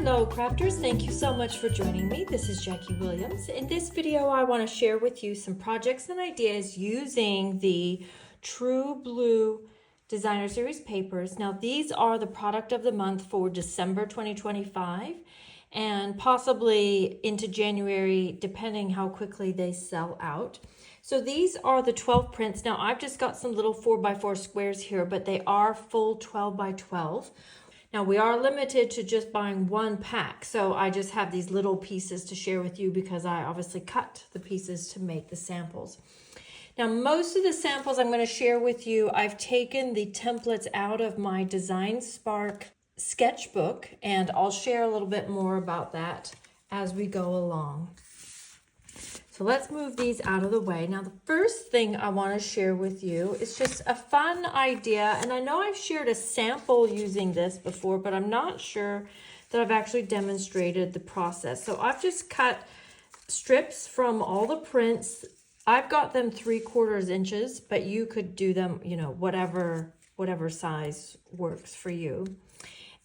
Hello crafters, thank you so much for joining me. This is Jackie Williams. In this video I want to share with you some projects and ideas using the True Blue Designer Series papers. Now these are the product of the month for December 2025 and possibly into January depending how quickly they sell out. So these are the 12 prints. Now I've just got some little 4x4 squares here, but they are full 12x12. Now we are limited to just buying one pack, so I just have these little pieces to share with you because I obviously cut the pieces to make the samples. Now most of the samples I'm going to share with you, I've taken the templates out of my Design Spark sketchbook, and I'll share a little bit more about that as we go along. So let's move these out of the way. Now the first thing I want to share with you is just a fun idea, and I know I've shared a sample using this before, but I'm not sure that I've actually demonstrated the process. So I've just cut strips from all the prints. I've got them 3/4 inches, but you could do them, you know, whatever size works for you.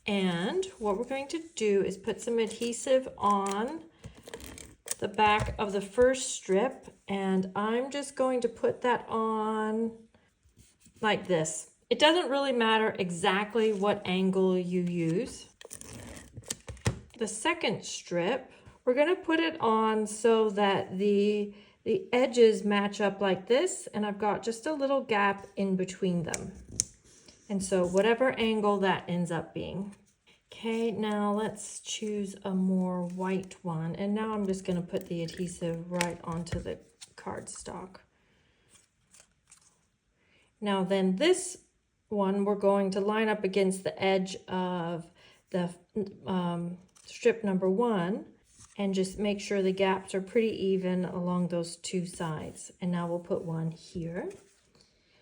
And what we're going to do is put some adhesive on the back of the first strip, and I'm just going to put that on like this. It doesn't really matter exactly what angle you use. The second strip, we're going to put it on so that the edges match up like this, and I've got just a little gap in between them. And so whatever angle that ends up being. Okay, now let's choose a more white one. And now I'm just going to put the adhesive right onto the cardstock. Now then this one we're going to line up against the edge of the strip number 1 and just make sure the gaps are pretty even along those two sides. And now we'll put one here.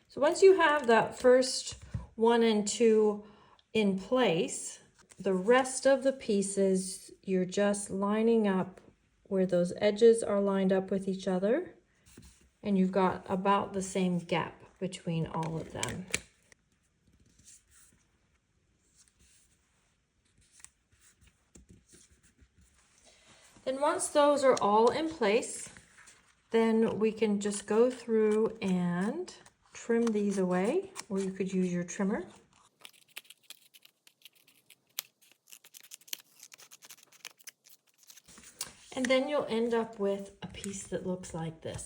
So once you have that first 1 and 2 in place, the rest of the pieces, you're just lining up where those edges are lined up with each other, and you've got about the same gap between all of them. Then once those are all in place, then we can just go through and trim these away, or you could use your trimmer. And then you'll end up with a piece that looks like this.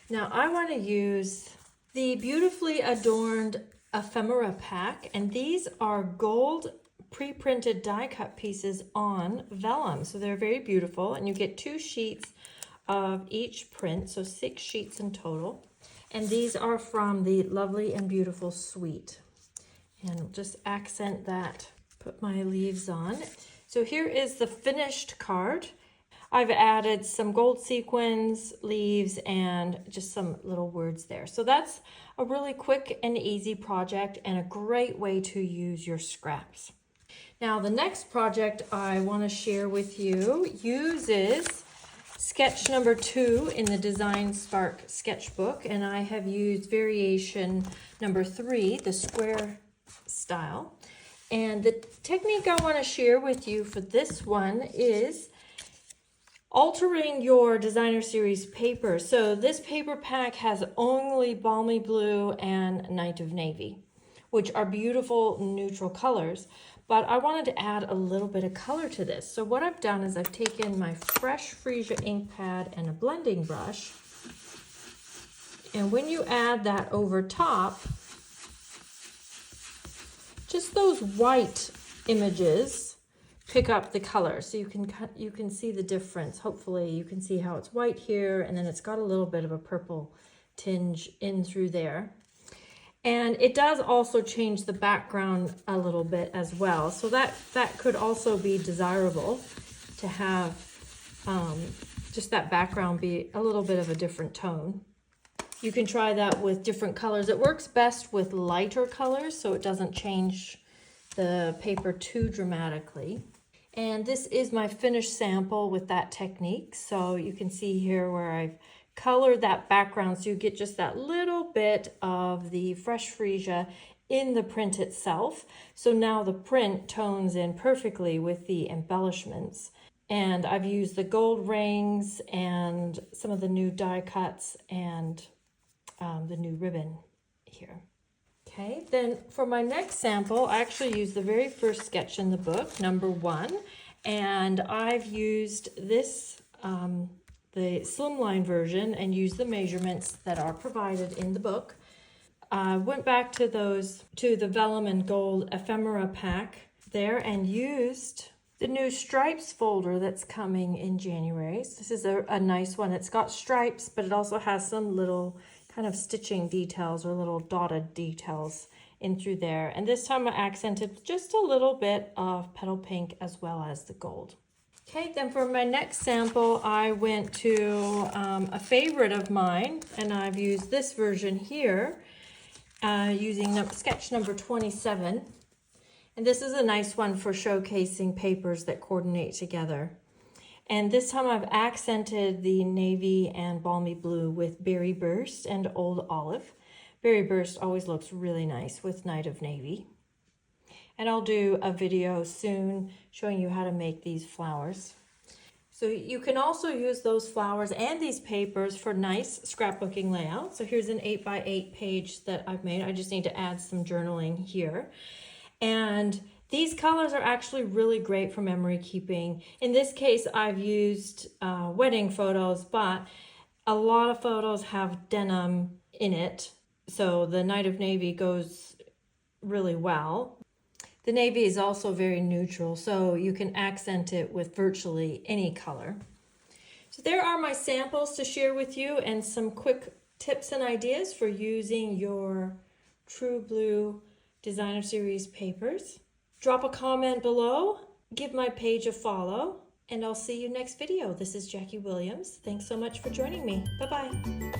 Now I want to use the beautifully adorned ephemera pack, and these are gold pre-printed die cut pieces on vellum. So they're very beautiful, and you get 2 sheets of each print, so 6 sheets in total. And these are from the Lovely and Beautiful suite. And just accent that, put my leaves on. So here is the finished card. I've added some gold sequins, leaves, and just some little words there. So that's a really quick and easy project and a great way to use your scraps. Now the next project I want to share with you uses sketch number 2 in the Design Spark sketchbook, and I have used variation number 3, the square style. And the technique I want to share with you for this one is altering your Designer Series paper. So this paper pack has only Balmy Blue and Night of Navy, which are beautiful neutral colors, but I wanted to add a little bit of color to this. So what I've done is I've taken my fresh Freesia ink pad and a blending brush, and when you add that over top, just those white images pick up the color, so you can see the difference. Hopefully you can see how it's white here, and then it's got a little bit of a purple tinge in through there. And it does also change the background a little bit as well, so that could also be desirable to have just that background be a little bit of a different tone. You can try that with different colors. It works best with lighter colors so it doesn't change the paper too dramatically. And this is my finished sample with that technique. So you can see here where I've colored that background so you get just that little bit of the fresh freesia in the print itself. So now the print tones in perfectly with the embellishments. And I've used the gold rings and some of the new die cuts and the new ribbon here. Okay, then for my next sample, I actually used the very first sketch in the book, number 1. And I've used this, the slimline version, and used the measurements that are provided in the book. I went back to the vellum and gold ephemera pack there and used the new stripes folder that's coming in January. So this is a nice one. It's got stripes, but it also has some little kind of stitching details or little dotted details in through there. And this time I accented with just a little bit of petal pink as well as the gold. Okay, then for my next sample, I went to a favorite of mine, and I've used this version here using sketch number 27. And this is a nice one for showcasing papers that coordinate together. And this time I've accented the navy and balmy blue with Berry Burst and Old Olive. Berry Burst always looks really nice with Night of Navy. And I'll do a video soon showing you how to make these flowers. So you can also use those flowers and these papers for nice scrapbooking layouts. So here's an 8x8 page that I've made. I just need to add some journaling here. And these colors are actually really great for memory keeping. In this case, I've used wedding photos, but a lot of photos have denim in it. So the Night of Navy goes really well. The navy is also very neutral, so you can accent it with virtually any color. So there are my samples to share with you and some quick tips and ideas for using your True Blue Designer Series papers. Drop a comment below, give my page a follow, and I'll see you next video. This is Jackie Williams. Thanks so much for joining me. Bye-bye.